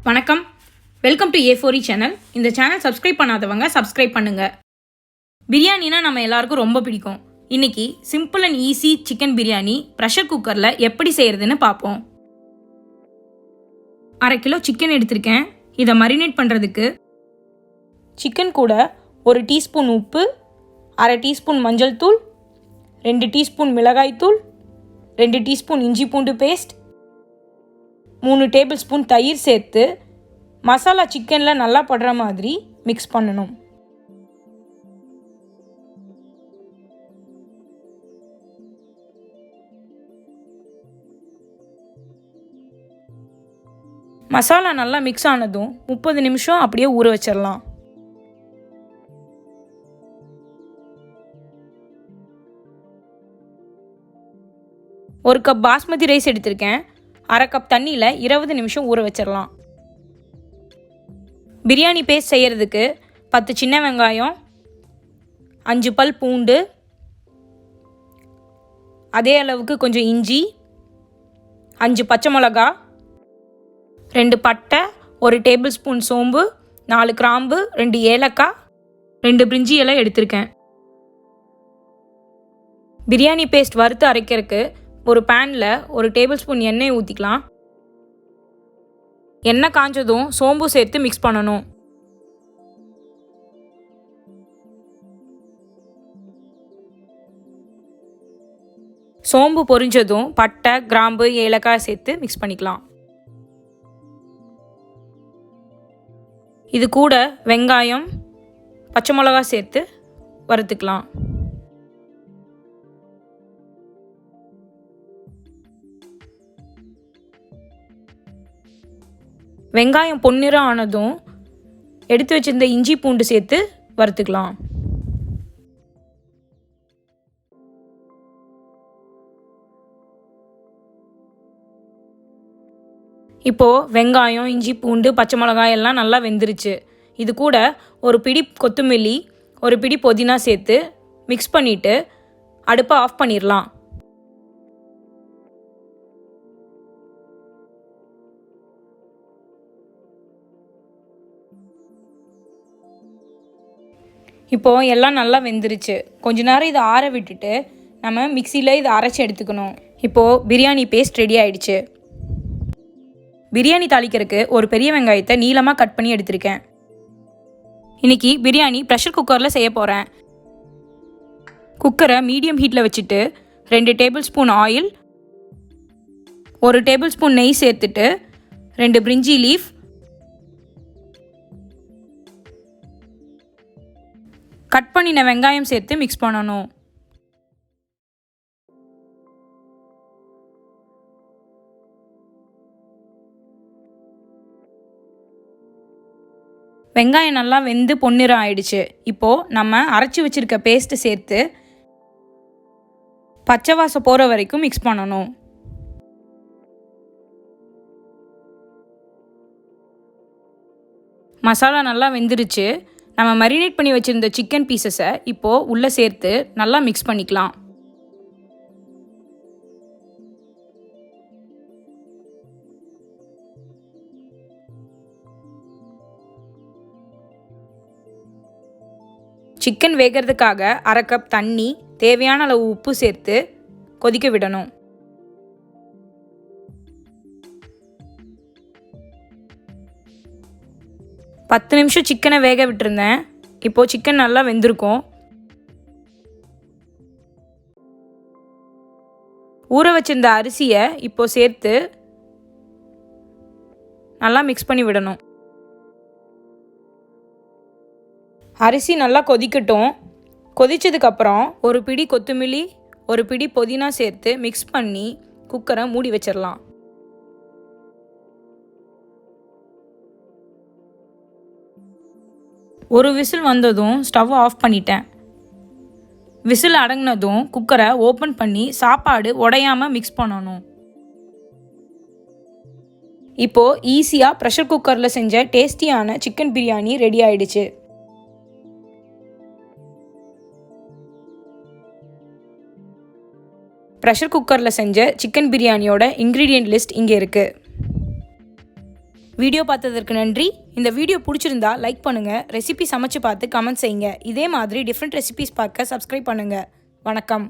வணக்கம், welcome to a4e channel. இந்த channel subscribe பண்ணாதவங்க சப்ஸ்கிரைப் பண்ணுங்க. பிரியாணினா நம்ம எல்லாருக்கும் ரொம்ப பிடிக்கும். இன்னைக்கு simple and easy chicken biryani pressure குக்கரில் எப்படி செய்யறதுன்னு பார்ப்போம். 1/2 கிலோ சிக்கன் எடுத்திருக்கேன். இதை மரினேட் பண்ணுறதுக்கு சிக்கன் கூட 1 டீஸ்பூன் உப்பு, 1/2 டீஸ்பூன் மஞ்சள் தூள், 2 டீஸ்பூன் மிளகாய் தூள், 2 டீஸ்பூன் இஞ்சி பூண்டு பேஸ்ட், 3 டேபிள் ஸ்பூன் தயிர் சேர்த்து மசாலா சிக்கனில் நல்லா படுற மாதிரி மிக்ஸ் பண்ணணும். மசாலா நல்லா மிக்ஸ் ஆனதும் 30 நிமிஷம் அப்படியே ஊற வச்சிடலாம். ஒரு கப் பாஸ்மதி ரைஸ் எடுத்திருக்கேன். 1/2 கப் தண்ணியில் 20 நிமிஷம் ஊற வச்சிடலாம். பிரியாணி பேஸ்ட் செய்கிறதுக்கு 10 சின்ன வெங்காயம், 5 பல் பூண்டு, அதே அளவுக்கு கொஞ்சம் இஞ்சி, 5 பச்சை மிளகா, 2 பட்டை, 1 டேபிள் ஸ்பூன் சோம்பு, 4 கிராம்பு, 2 ஏலக்காய், 2 பிரிஞ்சி இலை எடுத்திருக்கேன். பிரியாணி பேஸ்ட் வறுத்து அரைக்கிறதுக்கு ஒரு பேனில் 1 டேபிள் ஸ்பூன் எண்ணெய் ஊற்றிக்கலாம். எண்ணெய் காஞ்சதும் சோம்பு சேர்த்து மிக்ஸ் பண்ணணும். சோம்பு பொரிஞ்சதும் பட்டை, கிராம்பு, ஏலக்காய் சேர்த்து மிக்ஸ் பண்ணிக்கலாம். இது கூட வெங்காயம், பச்சை மிளகா சேர்த்து வறுத்துக்கலாம். வெங்காயம் பொன்னிறம் ஆனதும் எடுத்து வச்சிருந்த இஞ்சி பூண்டு சேர்த்து வறுத்துக்கலாம். இப்போது வெங்காயம், இஞ்சி பூண்டு, பச்சை மிளகாய் எல்லாம் நல்லா வெந்துருச்சு. இது கூட ஒரு பிடி கொத்தமல்லி, ஒரு பிடி புதினா சேர்த்து மிக்ஸ் பண்ணிவிட்டு அடுப்பை ஆஃப் பண்ணிடலாம். இப்போது எல்லாம் நல்லா வெந்துருச்சு. கொஞ்ச நேரம் இதை ஆற விட்டுட்டு நம்ம மிக்சியில் இதை அரைச்சி எடுத்துக்கணும். இப்போது பிரியாணி பேஸ்ட் ரெடி ஆகிடுச்சு. பிரியாணி தாளிக்கிறதுக்கு ஒரு பெரிய வெங்காயத்தை நீளமாக கட் பண்ணி எடுத்திருக்கேன். இன்றைக்கி பிரியாணி ப்ரெஷர் குக்கரில் செய்ய போகிறேன். குக்கரை மீடியம் ஹீட்டில் வச்சுட்டு 2 table spoon oil, 1 table spoon நெய் சேர்த்துட்டு 2 பிரிஞ்சி லீஃப், கட் பண்ணின வெங்காயம் சேர்த்து மிக்ஸ் பண்ணணும். வெங்காயம் நல்லா வெந்து பொன்னிறம் ஆயிடுச்சு. இப்போது நம்ம அரைச்சி வச்சிருக்க பேஸ்ட்டு சேர்த்து பச்சை வாசம் போகிற வரைக்கும் மிக்ஸ் பண்ணணும். மசாலா நல்லா வெந்துருச்சு. நம்ம மரினேட் பண்ணி வச்சுருந்த சிக்கன் பீசஸை இப்போது உள்ளே சேர்த்து நல்லா மிக்ஸ் பண்ணிக்கலாம். சிக்கன் வேகிறதுக்காக 1/2 கப் தண்ணி, தேவையான அளவு உப்பு சேர்த்து கொதிக்க விடணும். பத்து நிமிஷம் சிக்கனை வேக விட்டுருந்தேன். இப்போது சிக்கன் நல்லா வெந்திருக்கும். ஊற வச்சிருந்த அரிசியை இப்போது சேர்த்து நல்லா மிக்ஸ் பண்ணி விடணும். அரிசி நல்லா கொதிக்கட்டும். கொதிச்சதுக்கப்புறம் ஒரு பிடி கொத்தமல்லி, ஒரு பிடி புதினா சேர்த்து மிக்ஸ் பண்ணி குக்கரை மூடி வச்சிடலாம். ஒரு விசில் வந்ததும் ஸ்டவ் ஆஃப் பண்ணிட்டேன். விசில் அடங்கினதும் குக்கரை ஓப்பன் பண்ணி சாப்பாடு உடையாமல் மிக்ஸ் பண்ணணும். இப்போது ஈஸியாக ப்ரெஷர் குக்கரில் செஞ்ச டேஸ்டியான சிக்கன் பிரியாணி ரெடி ஆயிடுச்சு. ப்ரெஷர் குக்கரில் செஞ்ச சிக்கன் பிரியாணியோட இன்க்ரீடியன்ட் லிஸ்ட் இங்கே இருக்குது. வீடியோ பார்த்ததற்கு நன்றி. இந்த வீடியோ பிடிச்சிருந்தா லைக் பண்ணுங்கள், ரெசிபி சமைச்சு பார்த்து கமெண்ட் செய்யுங்க. இதே மாதிரி டிஃப்ரெண்ட் ரெசிபிஸ் பார்க்க சப்ஸ்கிரைப் பண்ணுங்கள். வணக்கம்.